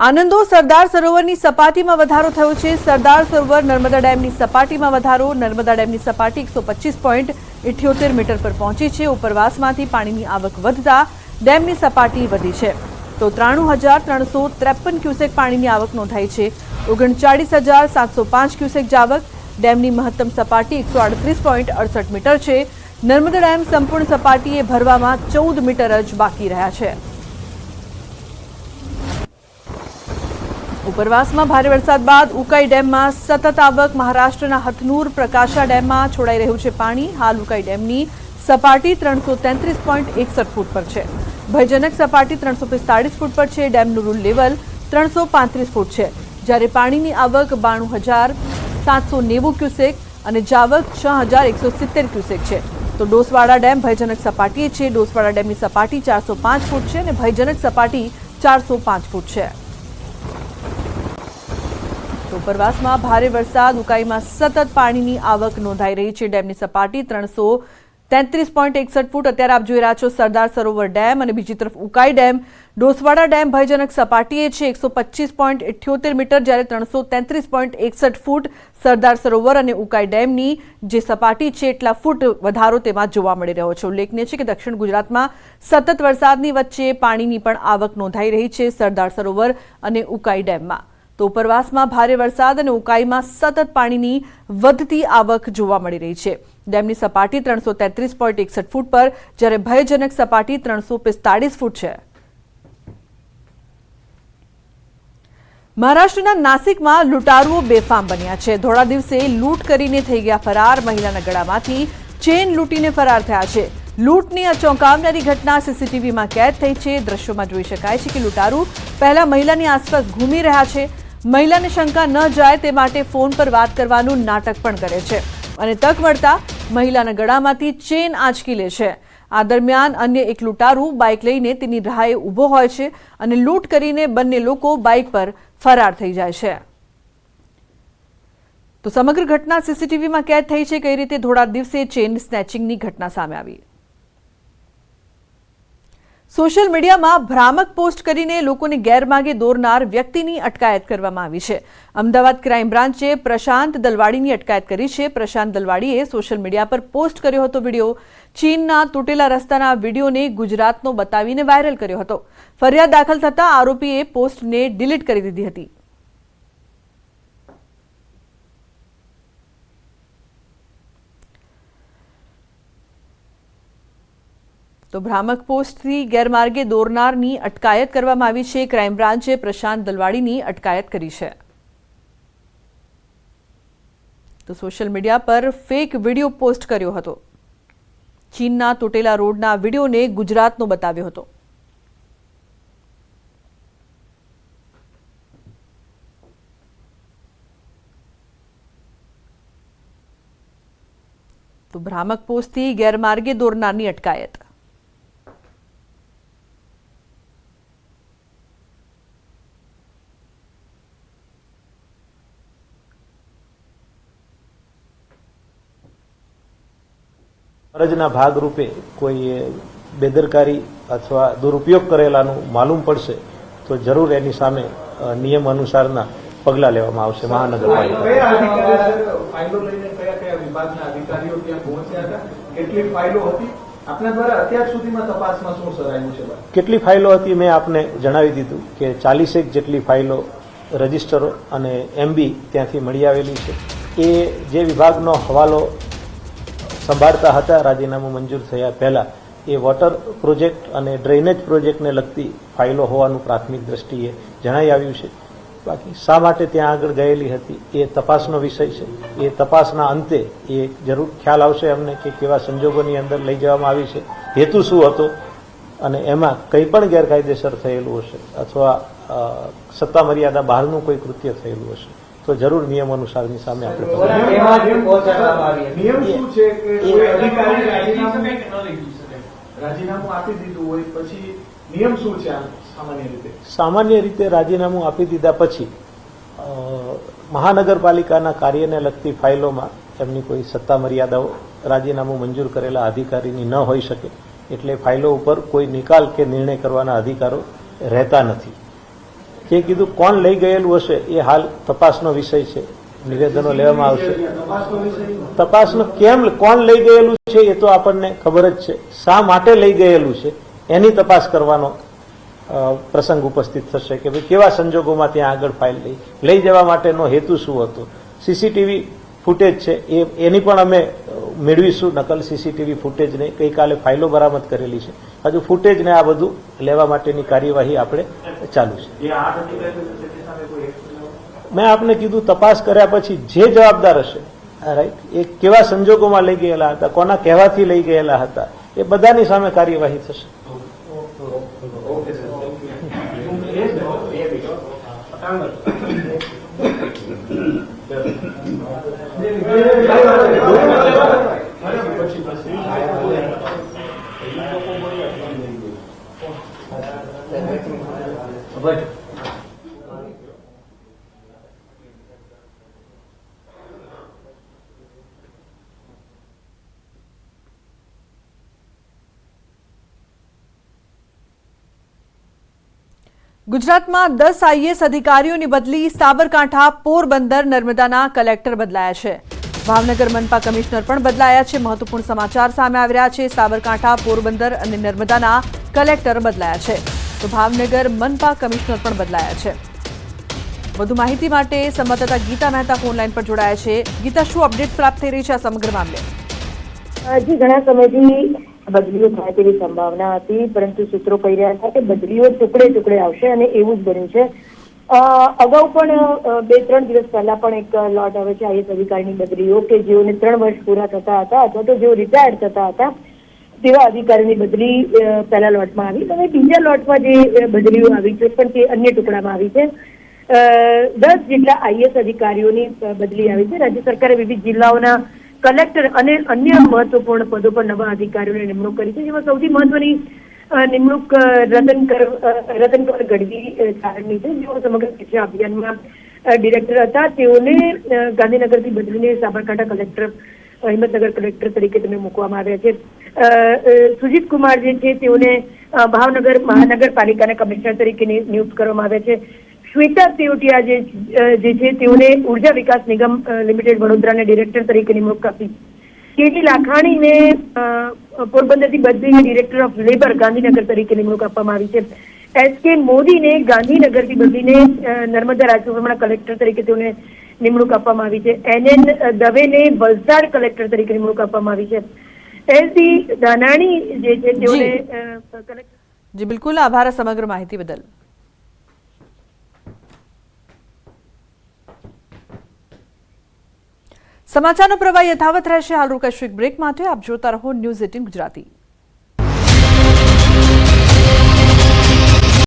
આનંદો સરદાર સરોવરની સપાટીમાં વધારો થયો છે। સરદાર સરોવર નર્મદા ડેમની સપાટીમાં વધારો। નર્મદા ડેમની સપાટી 125.78 મીટર પર પહોંચી છે। ઉપરવાસમાંથી પાણીની આવક વધતા ડેમની સપાટી વધી છે તો 93,353 ક્યુસેક પાણીની આવક નોંધાઈ છે। 39,705 ક્યુસેક જાવક। ડેમની મહત્તમ સપાટી 138.68 મીટર છે। નર્મદા ડેમ સંપૂર્ણ સપાટીએ ભરવામાં 14 મીટર જ બાકી રહ્યા છે। ઉપરવાસમાં ભારે વરસાદ બાદ ઉકાઈ ડેમમાં સતત આવક। મહારાષ્ટ્રના હથનૂર પ્રકાશા ડેમમાં છોડાઈ રહ્યું છે પાણી। હાલ ઉકાઈ ડેમની સપાટી 333.61 ફૂટ પર છે। ભયજનક સપાટી 345 ફૂટ પર છે। ડેમનું રૂલ લેવલ 335 ફૂટ છે, જ્યારે પાણીની આવક 92,790 ક્યુસેક અને જાવક 6,170 ક્યુસેક છે। તો ડોસવાડા ડેમ ભયજનક સપાટીએ છે। ડોસવાડા ડેમની સપાટી 405 ફૂટ છે અને ભયજનક સપાટી 405 ફૂટ છે। ઉપરવાસમાં ભારે વરસાદ। ઉકાઈમાં સતત પાણીની આવક નોંધાઈ રહી છે। ડેમની સપાટી 333.61 ફૂટ। અત્યારે આપ જોઈ રહ્યા છો સરદાર સરોવર ડેમ અને બીજી તરફ ઉકાઈ ડેમ। ડોસવાડા ડેમ ભયજનક સપાટીએ છે 125.78 મીટર, જ્યારે 333.61 ફૂટ સરદાર સરોવર અને ઉકાઈ ડેમની જે સપાટી છે એટલા ફૂટ વધારો તેમાં જોવા મળી રહ્યો છે। ઉલ્લેખનીય છે કે દક્ષિણ ગુજરાતમાં સતત વરસાદની વચ્ચે પાણીની પણ આવક નોંધાઈ રહી છે સરદાર સરોવર અને ઉકાઈ ડેમમાં। તો ઉપરવાસમાં ભારે વરસાદ અને ઉકાઈમાં સતત પાણીની વધતી આવક જોવા મળી રહી છે। ડેમની સપાટી 333.61 ફૂટ પર, જ્યારે ભયજનક સપાટી 345 ફૂટ છે। મહારાષ્ટ્રના નાસિકમાં લૂંટારુઓ બેફામ બન્યા છે। ધોળા દિવસે લૂંટ કરીને થઈ ગયા ફરાર। મહિલાના ગળામાંથી ચેન લૂંટીને ફરાર થયા છે। લૂંટની આ ચોંકાવનારી ઘટના સીસીટીવીમાં કેદ થઈ છે। દ્રશ્યોમાં જોઈ શકાય છે કે લૂંટારુ પહેલા મહિલાની આસપાસ ઘૂમી રહ્યા છે। મહિલાને શંકા ન જાય તે માટે ફોન પર વાત કરવાનું નાટક પણ કરે છે અને તક મળતા મહિલાના ગળામાંથી ચેન આંચકી લે છે। આ દરમિયાન અન્ય એક લૂંટારુ બાઇક લઈને તેની રાહે ઊભો હોય છે અને લૂંટ કરીને બંને લોકો બાઇક પર ફરાર થઈ જાય છે। તો સમગ્ર ઘટના સીસીટીવીમાં કેદ થઈ છે। કઈ રીતે ધોળા દિવસે ચેન સ્નેચિંગની ઘટના સામે આવી। સોશિયલ મીડિયામાં ભ્રામક પોસ્ટ કરીને લોકોને ગેરમાર્ગે દોરનાર વ્યક્તિની અટકાયત કરવામાં આવી છે। અમદાવાદ ક્રાઇમ બ્રાન્ચે પ્રશાંત દલવાડીની અટકાયત કરી છે। પ્રશાંત દલવાડીએ સોશિયલ મીડિયા પર પોસ્ટ કર્યો હતો વિડીયો। ચીનના તૂટેલા રસ્તાના વિડીયોને ગુજરાતનો બતાવીને વાયરલ કર્યો હતો। ફરિયાદ દાખલ થતાં આરોપીએ પોસ્ટને ડિલીટ કરી દીધી હતી। તો ભ્રામક પોસ્ટથી ગેરમાર્ગે દોરનારની અટકાયત કરવામાં આવી છે। ક્રાઇમ બ્રાન્ચે પ્રશાંત દલવાડીની અટકાયત કરી છે। તો સોશિયલ મીડિયા પર ફેક વિડીયો પોસ્ટ કર્યો હતો। ચીનના તૂટેલા રોડના વિડીયોને ગુજરાતનો બતાવ્યો હતો। તો ભ્રામક પોસ્ટથી ગેરમાર્ગે દોરનારની અટકાયત। ફરજના ભાગરૂપે કોઈ બેદરકારી અથવા દુરુપયોગ કરેલાનું માલુમ પડશે તો જરૂર એની સામે નિયમ અનુસારના પગલાં લેવામાં આવશે। કેટલી ફાઇલો હતી મેં આપને જણાવી દીધું કે 40 જેટલી ફાઇલો, રજીસ્ટરો અને એમબી ત્યાંથી મળી આવેલી છે। એ જે વિભાગનો હવાલો સંભાળતા હતા રાજીનામું મંજૂર થયા પહેલા, એ વોટર પ્રોજેક્ટ અને ડ્રેનેજ પ્રોજેક્ટને લગતી ફાઇલો હોવાનું પ્રાથમિક દ્રષ્ટિએ જણાઈ આવ્યું છે। બાકી શા માટે ત્યાં આગળ ગયેલી હતી એ તપાસનો વિષય છે। એ તપાસના અંતે એ જરૂર ખ્યાલ આવશે અમને કે કેવા સંજોગોની અંદર લઈ જવામાં આવી છે, હેતુ શું હતો અને એમાં કંઈ પણ ગેરકાયદેસર થયેલું હશે અથવા સત્તા મર્યાદા બહારનું કોઈ કૃત્ય થયેલું હશે તો જરૂર નિયમ અનુસારની સામે આપણે સામાન્ય રીતે રાજીનામું આપી દીધા પછી મહાનગરપાલિકાના કાર્યને લગતી ફાઇલોમાં એમની કોઈ સત્તા મર્યાદાઓ રાજીનામું મંજૂર કરેલા અધિકારીની ન હોઈ શકે, એટલે ફાઇલો ઉપર કોઈ નિકાલ કે નિર્ણય કરવાના અધિકારો રહેતા નથી। એ કીધું કોણ લઈ ગયેલું હશે એ હાલ તપાસનો વિષય છે, નિવેદનો લેવામાં આવશે. તપાસનો કેમ કોણ લઈ ગયેલું છે એ તો આપણને ખબર જ છે. શા માટે લઈ ગયેલું છે એની તપાસ કરવાનો પ્રસંગ ઉપસ્થિત થશે કે ભાઈ કેવા સંજોગોમાં ત્યાં આગળ ફાઇલ લઈ જવા માટેનો હેતુ શું હતો. સીસીટીવી ફૂટેજ છે એની પણ અમે મેળવીશું નકલ સીસીટીવી ફૂટેજને. ગઈકાલે ફાઇલો બરામદ કરેલી છે, હજુ ફૂટેજને આ બધું લેવા માટેની કાર્યવાહી આપણે ચાલુ છે. મેં આપને કીધું તપાસ કર્યા પછી જે જવાબદાર હશે, રાઈટ, એ કેવા સંજોગોમાં લઈ ગયેલા હતા, કોના કહેવાથી લઈ ગયેલા હતા, એ બધાની સામે કાર્યવાહી થશે. ગુજરાતમાં 10 આઈએએસ અધિકારીઓની બદલી. સાબરકાંઠા, પોરબંદર, નર્મદાના કલેક્ટર બદલાયા છે. ભાવનગર મનપા કમિશનર પણ બદલાયા છે. મહત્વપૂર્ણ સમાચાર સામે આવી રહ્યા છે. સાબરકાંઠા, પોરબંદર અને નર્મદાના કલેક્ટર બદલાયા છે, તો ભાવનગર મનપા કમિશનર પણ બદલાયા છે. વધુ માહિતી માટે સંવાદદાતા ગીતા મહેતા ફોનલાઈન પર જોડાયા છે. ગીતા, શું અપડેટ પ્રાપ્ત થઈ રહી છે આ સમગ્ર મામલે? જી, ઘણા સમયથી બદલીઓ થાય તેવી સંભાવના હતી, પરંતુ સૂત્રો કહી રહ્યા હતા કે બદલીઓ ટુકડે આવશે અને એવું જ બન્યું છે. અગાઉ પણ 2-3 દિવસ પહેલા પણ એક લોટ આવે છે આઈએએસ અધિકારીની બદલીઓ કે જેઓને 3 વર્ષ પૂરા થતા હતા અથવા તો જેઓ રિટાયર્ડ થતા હતા તેવા અધિકારીની બદલી પહેલા લોટમાં આવી. હવે બીજા લોટમાં જે બદલીઓ આવી છે પણ તે અન્ય ટુકડામાં આવી છે. 10 જેટલા આઈએએસ અધિકારીઓની બદલી આવી છે. રાજ્ય સરકારે વિવિધ જિલ્લાઓના કલેક્ટર અને અન્ય મહત્વપૂર્ણ પદો પર નવા અધિકારીઓની નિમણૂક કરી છે, જેમાં સૌથી મહત્વની નિમણૂક રતનકર ગઢવી સારણની છે, જેઓ સમગ્ર શિક્ષા અભિયાનમાં ડિરેક્ટર હતા. તેઓને ગાંધીનગરથી બદલીને સાબરકાંઠા કલેક્ટર, હિંમતનગર કલેક્ટર તરીકે તેમને મૂકવામાં આવ્યા છે. સુજીત કુમાર જે છે તેઓને ભાવનગર મહાનગરપાલિકાના કમિશનર તરીકે નિયુક્ત કરવામાં આવ્યા છે. શ્વેતા તેવટિયા જે છે તેઓને ઉર્જા વિકાસ નિગમ લિમિટેડ વડોદરાના ડિરેક્ટર તરીકે નિમણૂક આપી. કેટી લાખાણીને પોરબંદરથી બદલીને ડિરેક્ટર ઓફ લેબર ગાંધીનગર તરીકે નિમણૂક આપવામાં આવી છે. એસ.કે. મોદીને ગાંધીનગરથી બદલીને નર્મદા રાજ્યસભાના કલેક્ટર તરીકે તેઓને નિમણૂક આપવામાં આવી છે. એન.એન. દવેને વલસાડ કલેક્ટર તરીકે નિમણૂક આપવામાં આવી છે. એલ.સી. ધાનાણી જે છે તેઓને કલેક્ટર. જી બિલકુલ, આભાર સમગ્ર માહિતી બદલ. સમાચારનો પ્રવાહ યથાવત રહેશે. હાલ રોકાઈશું એક બ્રેક માટે. આપ જોતા રહો ન્યૂઝ 18 ગુજરાતી.